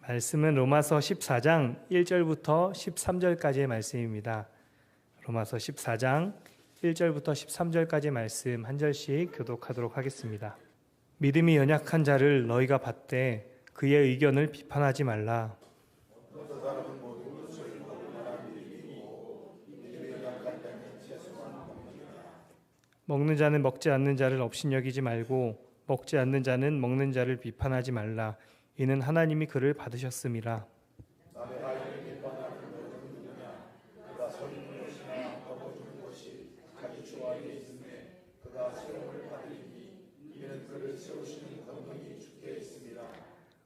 말씀은 로마서 14장 1절부터 13절까지의 말씀입니다. 로마서 14장 1절부터 13절까지의 말씀 한 절씩 교독하도록 하겠습니다. 믿음이 연약한 자를 너희가 받되 그의 의견을 비판하지 말라. 먹는 자는 먹지 않는 자를 업신여기지 말고 먹지 않는 자는 먹는 자를 비판하지 말라. 이는 하나님이 그를 받으셨음이라.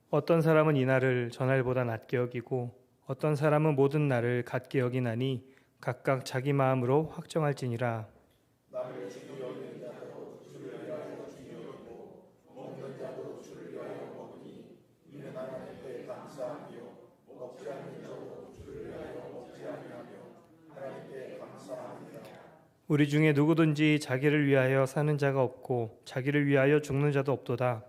어떤 사람은 이날을 전날보다 낮게 여기고 어떤 사람은 모든 날을 같게 여기나니 각각 자기 마음으로 확정할지니라. 우리 중에 누구든지 자기를 위하여 사는 자가 없고 자기를 위하여 죽는 자도 없도다.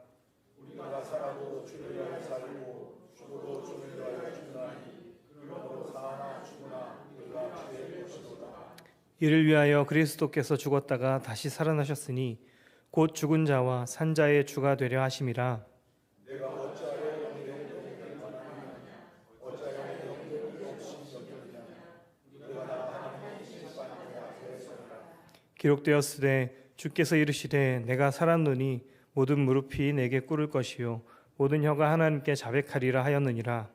이를 위하여 그리스도께서 죽었다가 다시 살아나셨으니 곧 죽은 자와 산 자의 주가 되려 하심이라. 기록되었으되 주께서 이르시되 내가 살았노니 모든 무릎이 내게 꿇을 것이요 모든 혀가 하나님께 자백하리라 하였느니라.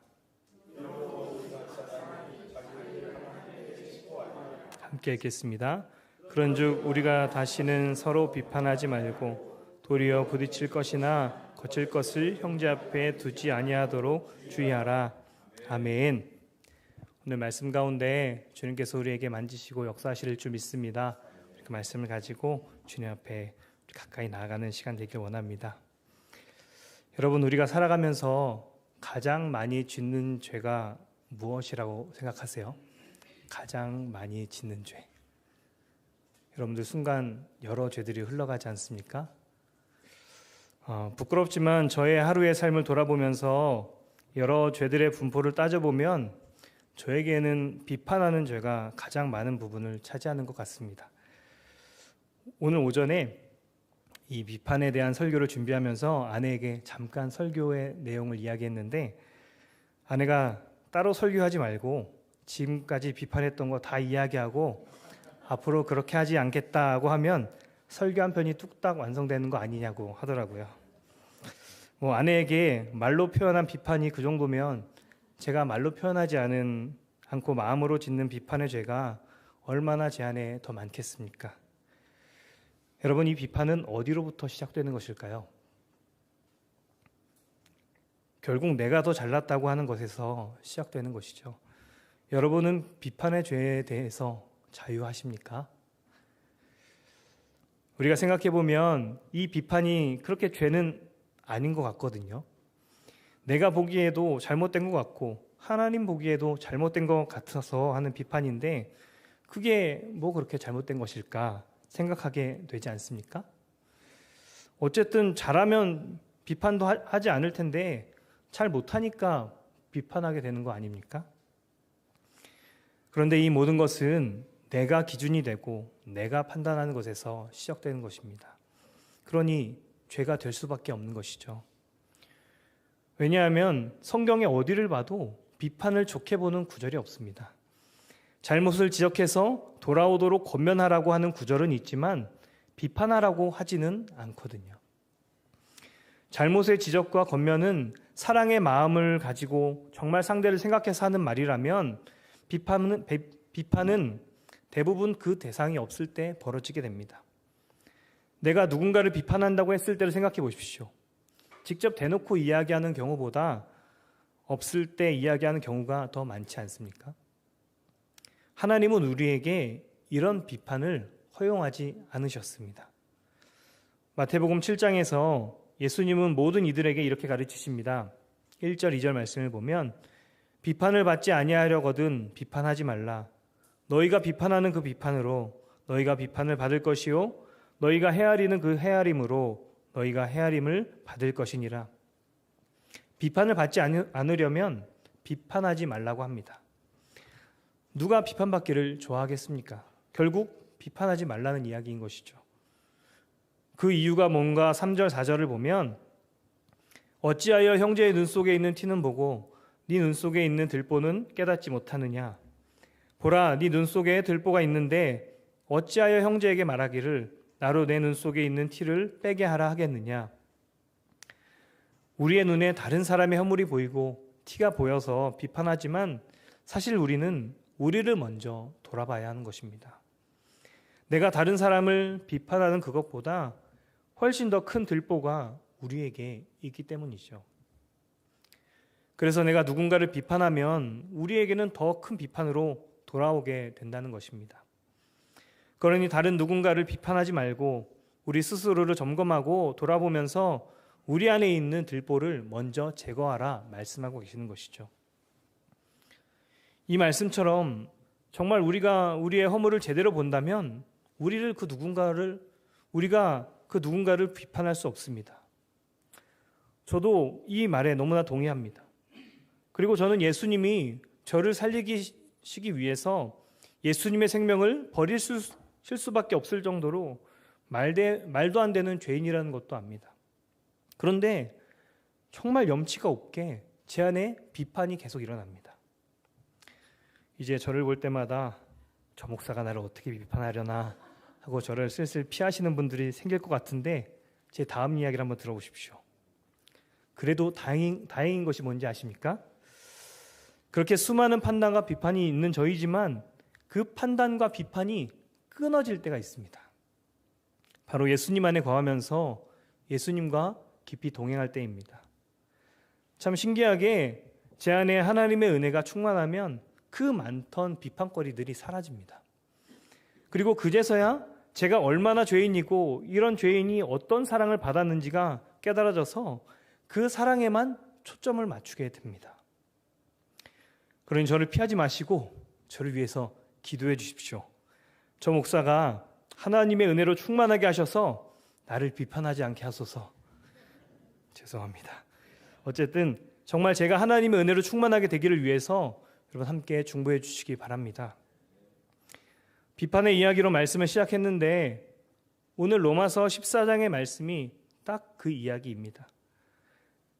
함께 읽겠습니다. 그런즉 우리가 다시는 서로 비판하지 말고 도리어 부딪힐 것이나 거칠 것을 형제 앞에 두지 아니하도록 주의하라. 아멘. 오늘 말씀 가운데 주님께서 우리에게 만지시고 역사하실 줄 믿습니다. 그 말씀을 가지고 주님 앞에 가까이 나아가는 시간 되길 원합니다. 여러분, 우리가 살아가면서 가장 많이 짓는 죄가 무엇이라고 생각하세요? 가장 많이 짓는 죄. 여러분들 순간 여러 죄들이 흘러가지 않습니까? 부끄럽지만 저의 하루의 삶을 돌아보면서 여러 죄들의 분포를 따져보면 저에게는 비판하는 죄가 가장 많은 부분을 차지하는 것 같습니다. 오늘 오전에 이 비판에 대한 설교를 준비하면서 아내에게 잠깐 설교의 내용을 이야기했는데 아내가 따로 설교하지 말고 지금까지 비판했던 거 다 이야기하고 앞으로 그렇게 하지 않겠다고 하면 설교 한 편이 뚝딱 완성되는 거 아니냐고 하더라고요. 아내에게 말로 표현한 비판이 그 정도면 제가 말로 표현하지 않고 마음으로 짓는 비판의 죄가 얼마나 제 안에 더 많겠습니까? 여러분, 이 비판은 어디로부터 시작되는 것일까요? 결국 내가 더 잘났다고 하는 것에서 시작되는 것이죠. 여러분은 비판의 죄에 대해서 자유하십니까? 우리가 생각해 보면 이 비판이 그렇게 죄는 아닌 것 같거든요. 내가 보기에도 잘못된 것 같고 하나님 보기에도 잘못된 것 같아서 하는 비판인데 그게 뭐 그렇게 잘못된 것일까 생각하게 되지 않습니까? 어쨌든 잘하면 비판도 하지 않을 텐데 잘 못하니까 비판하게 되는 거 아닙니까? 그런데 이 모든 것은 내가 기준이 되고 내가 판단하는 것에서 시작되는 것입니다. 그러니 죄가 될 수밖에 없는 것이죠. 왜냐하면 성경의 어디를 봐도 비판을 좋게 보는 구절이 없습니다. 잘못을 지적해서 돌아오도록 권면하라고 하는 구절은 있지만 비판하라고 하지는 않거든요. 잘못의 지적과 권면은 사랑의 마음을 가지고 정말 상대를 생각해서 하는 말이라면 비판은 대부분 그 대상이 없을 때 벌어지게 됩니다. 내가 누군가를 비판한다고 했을 때를 생각해 보십시오. 직접 대놓고 이야기하는 경우보다 없을 때 이야기하는 경우가 더 많지 않습니까? 하나님은 우리에게 이런 비판을 허용하지 않으셨습니다. 마태복음 7장에서 예수님은 모든 이들에게 이렇게 가르치십니다. 1절, 2절 말씀을 보면 비판을 받지 아니하려거든 비판하지 말라. 너희가 비판하는 그 비판으로 너희가 비판을 받을 것이요 너희가 헤아리는 그 헤아림으로 너희가 헤아림을 받을 것이니라. 비판을 받지 않으려면 비판하지 말라고 합니다. 누가 비판받기를 좋아하겠습니까? 결국 비판하지 말라는 이야기인 것이죠. 그 이유가 뭔가 3절, 4절을 보면 어찌하여 형제의 눈 속에 있는 티는 보고 네 눈 속에 있는 들보는 깨닫지 못하느냐. 보라, 네 눈 속에 들보가 있는데 어찌하여 형제에게 말하기를 나로 내 눈 속에 있는 티를 빼게 하라 하겠느냐. 우리의 눈에 다른 사람의 허물이 보이고 티가 보여서 비판하지만 사실 우리는 우리를 먼저 돌아봐야 하는 것입니다. 내가 다른 사람을 비판하는 그것보다 훨씬 더 큰 들보가 우리에게 있기 때문이죠. 그래서 내가 누군가를 비판하면 우리에게는 더 큰 비판으로 돌아오게 된다는 것입니다. 그러니 다른 누군가를 비판하지 말고 우리 스스로를 점검하고 돌아보면서 우리 안에 있는 들보를 먼저 제거하라 말씀하고 계시는 것이죠. 이 말씀처럼 정말 우리가 우리의 허물을 제대로 본다면 우리가 그 누군가를 비판할 수 없습니다. 저도 이 말에 너무나 동의합니다. 그리고 저는 예수님이 저를 살리시기 위해서 예수님의 생명을 버릴 수밖에 없을 정도로 말도 안 되는 죄인이라는 것도 압니다. 그런데 정말 염치가 없게 제 안에 비판이 계속 일어납니다. 이제 저를 볼 때마다 저 목사가 나를 어떻게 비판하려나 하고 저를 슬슬 피하시는 분들이 생길 것 같은데 제 다음 이야기를 한번 들어보십시오. 그래도 다행인 것이 뭔지 아십니까? 그렇게 수많은 판단과 비판이 있는 저희지만 그 판단과 비판이 끊어질 때가 있습니다. 바로 예수님 안에 거하면서 예수님과 깊이 동행할 때입니다. 참 신기하게 제 안에 하나님의 은혜가 충만하면 그 많던 비판거리들이 사라집니다. 그리고 그제서야 제가 얼마나 죄인이고 이런 죄인이 어떤 사랑을 받았는지가 깨달아져서 그 사랑에만 초점을 맞추게 됩니다. 그러니 저를 피하지 마시고 저를 위해서 기도해 주십시오. 저 목사가 하나님의 은혜로 충만하게 하셔서 나를 비판하지 않게 하소서. 죄송합니다. 어쨌든 정말 제가 하나님의 은혜로 충만하게 되기를 위해서 여러분 함께 중보해 주시기 바랍니다. 비판의 이야기로 말씀을 시작했는데 오늘 로마서 14장의 말씀이 딱 그 이야기입니다.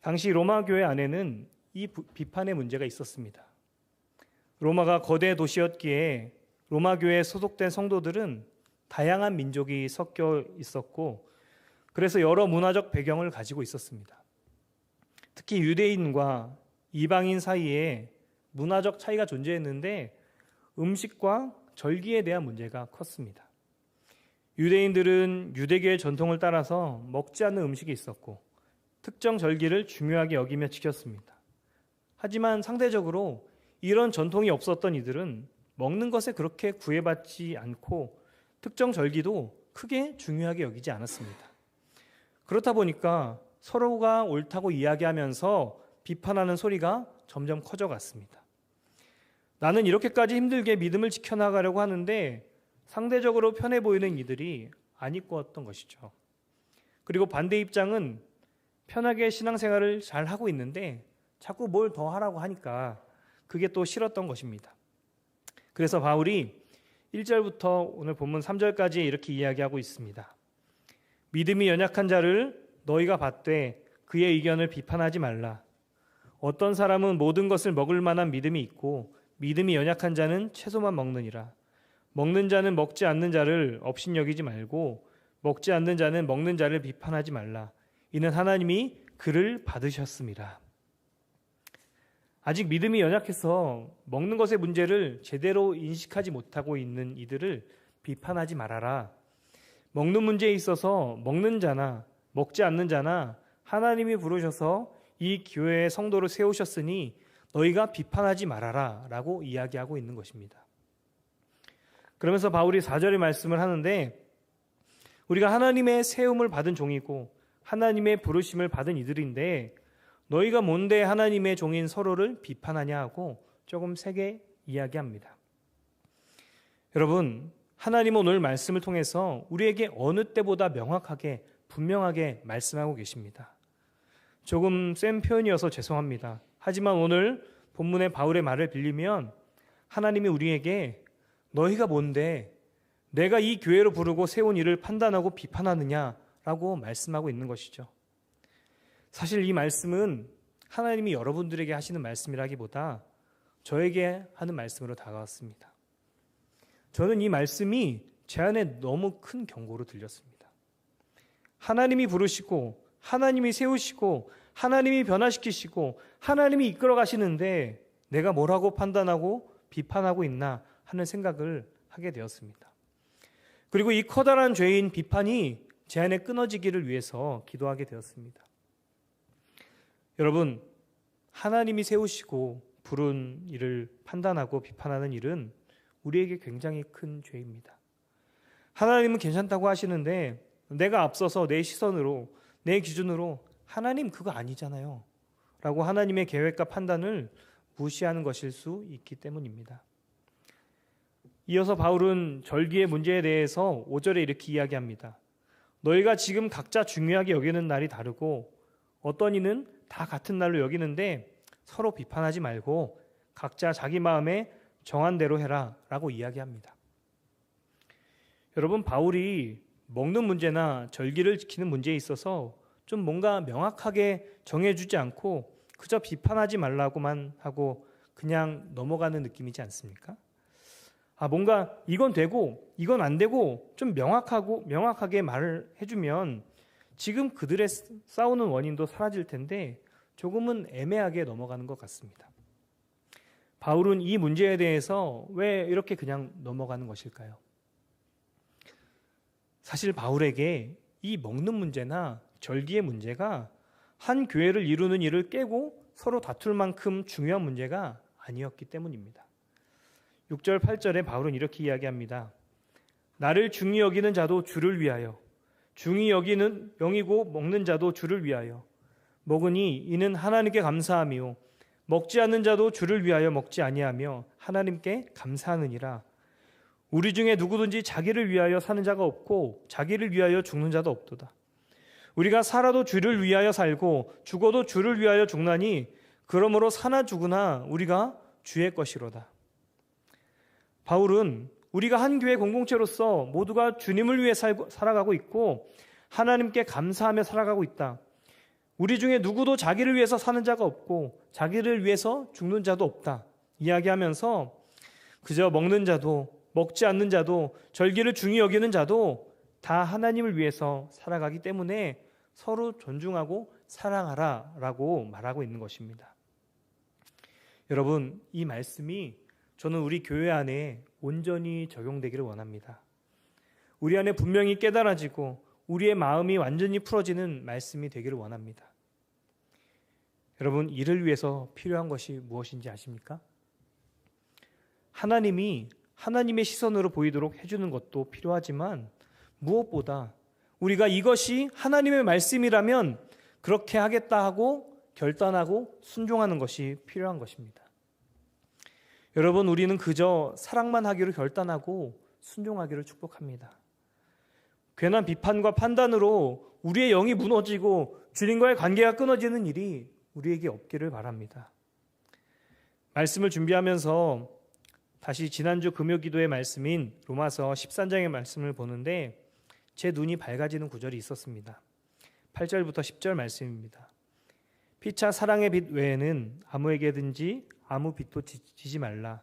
당시 로마 교회 안에는 이 비판의 문제가 있었습니다. 로마가 거대 도시였기에 로마 교회에 소속된 성도들은 다양한 민족이 섞여 있었고 그래서 여러 문화적 배경을 가지고 있었습니다. 특히 유대인과 이방인 사이에 문화적 차이가 존재했는데 음식과 절기에 대한 문제가 컸습니다. 유대인들은 유대교의 전통을 따라서 먹지 않는 음식이 있었고 특정 절기를 중요하게 여기며 지켰습니다. 하지만 상대적으로 이런 전통이 없었던 이들은 먹는 것에 그렇게 구애받지 않고 특정 절기도 크게 중요하게 여기지 않았습니다. 그렇다 보니까 서로가 옳다고 이야기하면서 비판하는 소리가 점점 커져갔습니다. 나는 이렇게까지 힘들게 믿음을 지켜나가려고 하는데 상대적으로 편해 보이는 이들이 안 입고왔던 것이죠. 그리고 반대 입장은 편하게 신앙생활을 잘 하고 있는데 자꾸 뭘 더 하라고 하니까 그게 또 싫었던 것입니다. 그래서 바울이 1절부터 오늘 본문 3절까지 이렇게 이야기하고 있습니다. 믿음이 연약한 자를 너희가 받되 그의 의견을 비판하지 말라. 어떤 사람은 모든 것을 먹을 만한 믿음이 있고 믿음이 연약한 자는 채소만 먹느니라. 먹는 자는 먹지 않는 자를 업신여기지 말고 먹지 않는 자는 먹는 자를 비판하지 말라. 이는 하나님이 그를 받으셨습니다. 아직 믿음이 연약해서 먹는 것의 문제를 제대로 인식하지 못하고 있는 이들을 비판하지 말아라. 먹는 문제에 있어서 먹는 자나 먹지 않는 자나 하나님이 부르셔서 이 교회의 성도를 세우셨으니 너희가 비판하지 말아라 라고 이야기하고 있는 것입니다. 그러면서 바울이 4절의 말씀을 하는데 우리가 하나님의 세움을 받은 종이고 하나님의 부르심을 받은 이들인데 너희가 뭔데 하나님의 종인 서로를 비판하냐 하고 조금 세게 이야기합니다. 여러분, 하나님은 오늘 말씀을 통해서 우리에게 어느 때보다 명확하게 분명하게 말씀하고 계십니다. 조금 센 표현이어서 죄송합니다. 하지만 오늘 본문의 바울의 말을 빌리면 하나님이 우리에게 너희가 뭔데 내가 이 교회로 부르고 세운 일을 판단하고 비판하느냐라고 말씀하고 있는 것이죠. 사실 이 말씀은 하나님이 여러분들에게 하시는 말씀이라기보다 저에게 하는 말씀으로 다가왔습니다. 저는 이 말씀이 제 안에 너무 큰 경고로 들렸습니다. 하나님이 부르시고 하나님이 세우시고 하나님이 변화시키시고 하나님이 이끌어 가시는데 내가 뭐라고 판단하고 비판하고 있나 하는 생각을 하게 되었습니다. 그리고 이 커다란 죄인 비판이 제 안에 끊어지기를 위해서 기도하게 되었습니다. 여러분, 하나님이 세우시고 부른 일을 판단하고 비판하는 일은 우리에게 굉장히 큰 죄입니다. 하나님은 괜찮다고 하시는데 내가 앞서서 내 시선으로 내 기준으로 하나님 그거 아니잖아요 라고 하나님의 계획과 판단을 무시하는 것일 수 있기 때문입니다. 이어서 바울은 절기의 문제에 대해서 5절에 이렇게 이야기합니다. 너희가 지금 각자 중요하게 여기는 날이 다르고 어떤 이는 다 같은 날로 여기는데 서로 비판하지 말고 각자 자기 마음에 정한 대로 해라 라고 이야기합니다. 여러분, 바울이 먹는 문제나 절기를 지키는 문제에 있어서 좀 뭔가 명확하게 정해주지 않고 그저 비판하지 말라고만 하고 그냥 넘어가는 느낌이지 않습니까? 뭔가 이건 되고 이건 안 되고 좀 명확하게 말을 해주면 지금 그들의 싸우는 원인도 사라질 텐데 조금은 애매하게 넘어가는 것 같습니다. 바울은 이 문제에 대해서 왜 이렇게 그냥 넘어가는 것일까요? 사실 바울에게 이 먹는 문제나 절기의 문제가 한 교회를 이루는 일을 깨고 서로 다툴 만큼 중요한 문제가 아니었기 때문입니다. 6절 8절에 바울은 이렇게 이야기합니다. 나를 중히 여기는 자도 주를 위하여, 중히 여기는 영이고 먹는 자도 주를 위하여 먹으니 이는 하나님께 감사함이요 먹지 않는 자도 주를 위하여 먹지 아니하며 하나님께 감사하느니라. 우리 중에 누구든지 자기를 위하여 사는 자가 없고 자기를 위하여 죽는 자도 없도다. 우리가 살아도 주를 위하여 살고 죽어도 주를 위하여 죽나니 그러므로 사나 죽으나 우리가 주의 것이로다. 바울은 우리가 한 교회 공동체로서 모두가 주님을 위해 살아가고 있고 하나님께 감사하며 살아가고 있다. 우리 중에 누구도 자기를 위해서 사는 자가 없고 자기를 위해서 죽는 자도 없다. 이야기하면서 그저 먹는 자도 먹지 않는 자도 절기를 중히 여기는 자도 다 하나님을 위해서 살아가기 때문에 서로 존중하고 사랑하라 라고 말하고 있는 것입니다. 여러분, 이 말씀이 저는 우리 교회 안에 온전히 적용되기를 원합니다. 우리 안에 분명히 깨달아지고 우리의 마음이 완전히 풀어지는 말씀이 되기를 원합니다. 여러분, 이를 위해서 필요한 것이 무엇인지 아십니까? 하나님이 하나님의 시선으로 보이도록 해주는 것도 필요하지만 무엇보다 우리가 이것이 하나님의 말씀이라면 그렇게 하겠다 하고 결단하고 순종하는 것이 필요한 것입니다. 여러분, 우리는 그저 사랑만 하기로 결단하고 순종하기를 축복합니다. 괜한 비판과 판단으로 우리의 영이 무너지고 주님과의 관계가 끊어지는 일이 우리에게 없기를 바랍니다. 말씀을 준비하면서 다시 지난주 금요기도의 말씀인 로마서 13장의 말씀을 보는데 제 눈이 밝아지는 구절이 있었습니다. 8절부터 10절 말씀입니다. 피차 사랑의 빛 외에는 아무에게든지 아무 빛도 지지 말라.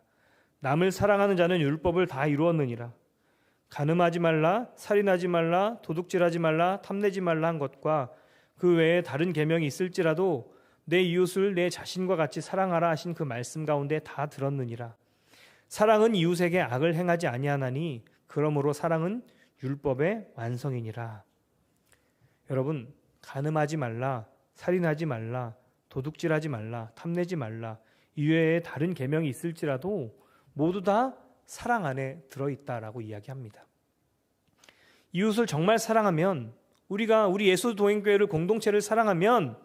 남을 사랑하는 자는 율법을 다 이루었느니라. 간음하지 말라, 살인하지 말라, 도둑질하지 말라, 탐내지 말라 한 것과 그 외에 다른 계명이 있을지라도 내 이웃을 내 자신과 같이 사랑하라 하신 그 말씀 가운데 다 들었느니라. 사랑은 이웃에게 악을 행하지 아니하나니 그러므로 사랑은 율법의 완성이니라. 여러분, 간음하지 말라, 살인하지 말라, 도둑질하지 말라, 탐내지 말라, 이외에 다른 계명이 있을지라도 모두 다 사랑 안에 들어있다라고 이야기합니다. 이웃을 정말 사랑하면, 우리가 우리 예수도행교회를 공동체를 사랑하면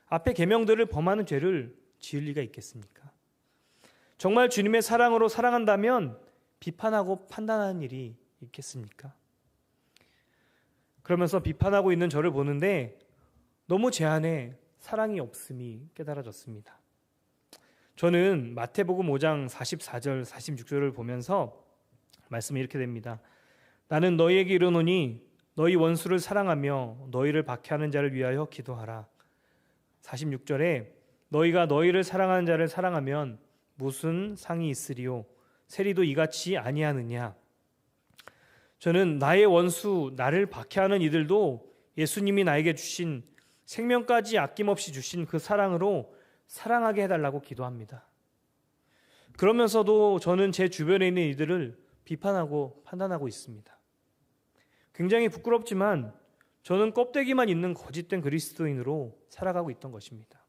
앞에 계명들을 범하는 죄를 지을 리가 있겠습니까? 정말 주님의 사랑으로 사랑한다면 비판하고 판단하는 일이 있겠습니까? 그러면서 비판하고 있는 저를 보는데 너무 제 안에 사랑이 없음이 깨달아졌습니다. 저는 마태복음 5장 44절 46절을 보면서 말씀이 이렇게 됩니다. 나는 너희에게 이르노니 너희 원수를 사랑하며 너희를 박해하는 자를 위하여 기도하라. 46절에 너희가 너희를 사랑하는 자를 사랑하면 무슨 상이 있으리요? 세리도 이같이 아니하느냐? 저는 나의 원수, 나를 박해하는 이들도 예수님이 나에게 주신 생명까지 아낌없이 주신 그 사랑으로 사랑하게 해달라고 기도합니다. 그러면서도 저는 제 주변에 있는 이들을 비판하고 판단하고 있습니다. 굉장히 부끄럽지만 저는 껍데기만 있는 거짓된 그리스도인으로 살아가고 있던 것입니다.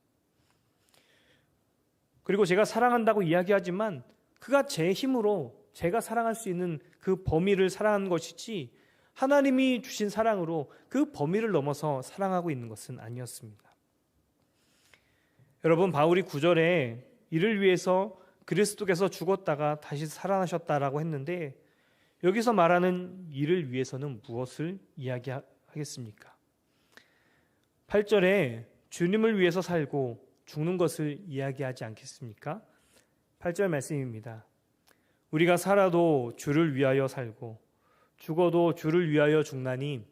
그리고 제가 사랑한다고 이야기하지만 그가 제 힘으로 제가 사랑할 수 있는 그 범위를 사랑하는 것이지 하나님이 주신 사랑으로 그 범위를 넘어서 사랑하고 있는 것은 아니었습니다. 여러분, 바울이 9절에 이를 위해서 그리스도께서 죽었다가 다시 살아나셨다라고 했는데 여기서 말하는 이를 위해서는 무엇을 이야기하겠습니까? 8절에 주님을 위해서 살고 죽는 것을 이야기하지 않겠습니까? 8절 말씀입니다. 우리가 살아도 주를 위하여 살고 죽어도 주를 위하여 죽나니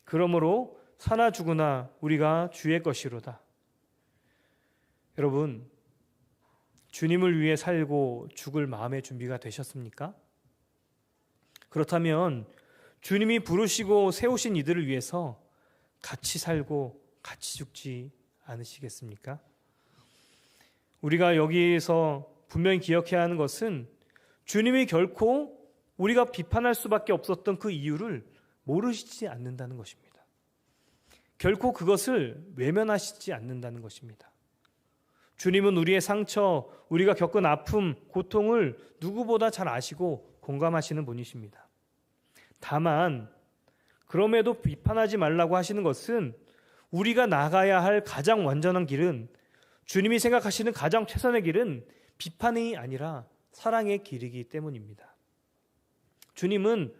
그러므로 사나 죽으나 우리가 주의 것이로다. 여러분, 주님을 위해 살고 죽을 마음의 준비가 되셨습니까? 그렇다면 주님이 부르시고 세우신 이들을 위해서 같이 살고 같이 죽지 않으시겠습니까? 우리가 여기에서 분명히 기억해야 하는 것은 주님이 결코 우리가 비판할 수밖에 없었던 그 이유를 모르시지 않는다는 것입니다. 결코 그것을 외면하시지 않는다는 것입니다. 주님은 우리의 상처, 우리가 겪은 아픔, 고통을 누구보다 잘 아시고 공감하시는 분이십니다. 다만 그럼에도 비판하지 말라고 하시는 것은 우리가 나가야 할 가장 완전한 길은, 주님이 생각하시는 가장 최선의 길은 비판이 아니라 사랑의 길이기 때문입니다. 주님은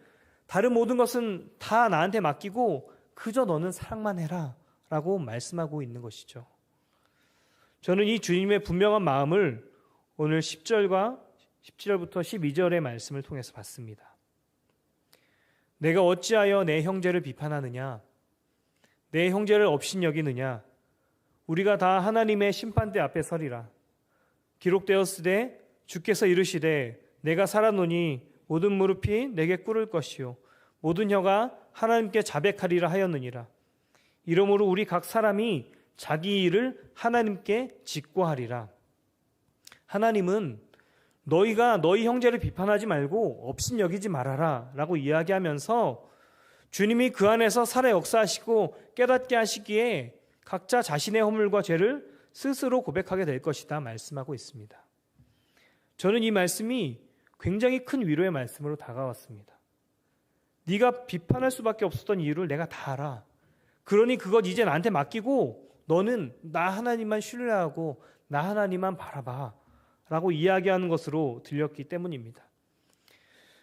다른 모든 것은 다 나한테 맡기고 그저 너는 사랑만 해라 라고 말씀하고 있는 것이죠. 저는 이 주님의 분명한 마음을 오늘 10절과 17절부터 12절의 말씀을 통해서 봤습니다. 내가 어찌하여 내 형제를 비판하느냐? 내 형제를 업신여기느냐? 우리가 다 하나님의 심판대 앞에 서리라. 기록되었으되 주께서 이르시되 내가 살았노니 모든 무릎이 내게 꿇을 것이요 모든 혀가 하나님께 자백하리라 하였느니라. 이러므로 우리 각 사람이 자기 일을 하나님께 직고하리라. 하나님은 너희가 너희 형제를 비판하지 말고 업신여기지 말아라 라고 이야기하면서 주님이 그 안에서 살아 역사하시고 깨닫게 하시기에 각자 자신의 허물과 죄를 스스로 고백하게 될 것이다 말씀하고 있습니다. 저는 이 말씀이 굉장히 큰 위로의 말씀으로 다가왔습니다. 네가 비판할 수밖에 없었던 이유를 내가 다 알아. 그러니 그것 이제 나한테 맡기고 너는 나 하나님만 신뢰하고 나 하나님만 바라봐 라고 이야기하는 것으로 들렸기 때문입니다.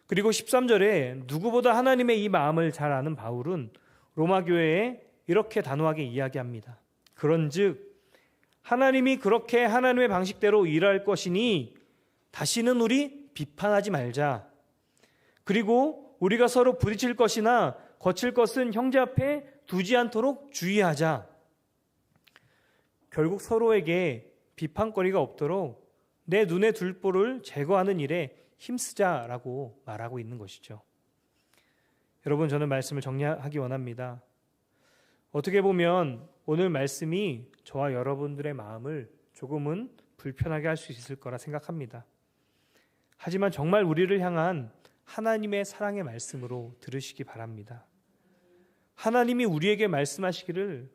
그리고 13절에 누구보다 하나님의 이 마음을 잘 아는 바울은 로마 교회에 이렇게 단호하게 이야기합니다. 그런즉 하나님이 그렇게 하나님의 방식대로 일할 것이니 다시는 우리 비판하지 말자. 그리고 우리가 서로 부딪힐 것이나 거칠 것은 형제 앞에 두지 않도록 주의하자. 결국 서로에게 비판거리가 없도록 내 눈에 둘 볼을 제거하는 일에 힘쓰자라고 말하고 있는 것이죠. 여러분, 저는 말씀을 정리하기 원합니다. 어떻게 보면 오늘 말씀이 저와 여러분들의 마음을 조금은 불편하게 할 수 있을 거라 생각합니다. 하지만 정말 우리를 향한 하나님의 사랑의 말씀으로 들으시기 바랍니다. 하나님이 우리에게 말씀하시기를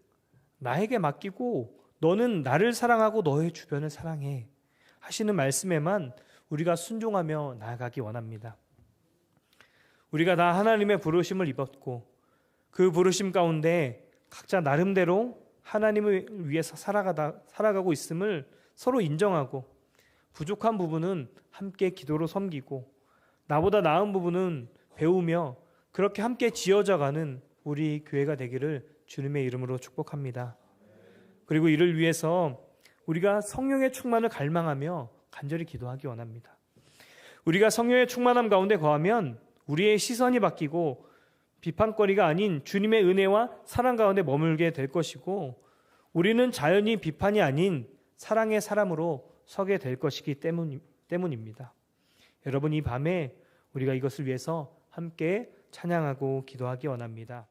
나에게 맡기고 너는 나를 사랑하고 너의 주변을 사랑해 하시는 말씀에만 우리가 순종하며 나아가기 원합니다. 우리가 다 하나님의 부르심을 입었고 그 부르심 가운데 각자 나름대로 하나님을 위해서 살아가고 있음을 서로 인정하고 부족한 부분은 함께 기도로 섬기고 나보다 나은 부분은 배우며 그렇게 함께 지어져가는 우리 교회가 되기를 주님의 이름으로 축복합니다. 그리고 이를 위해서 우리가 성령의 충만을 갈망하며 간절히 기도하기 원합니다. 우리가 성령의 충만함 가운데 거하면 우리의 시선이 바뀌고 비판거리가 아닌 주님의 은혜와 사랑 가운데 머물게 될 것이고, 우리는 자연히 비판이 아닌 사랑의 사람으로 서게 될 것이기 때문입니다. 여러분, 이 밤에 우리가 이것을 위해서 함께 찬양하고 기도하기 원합니다.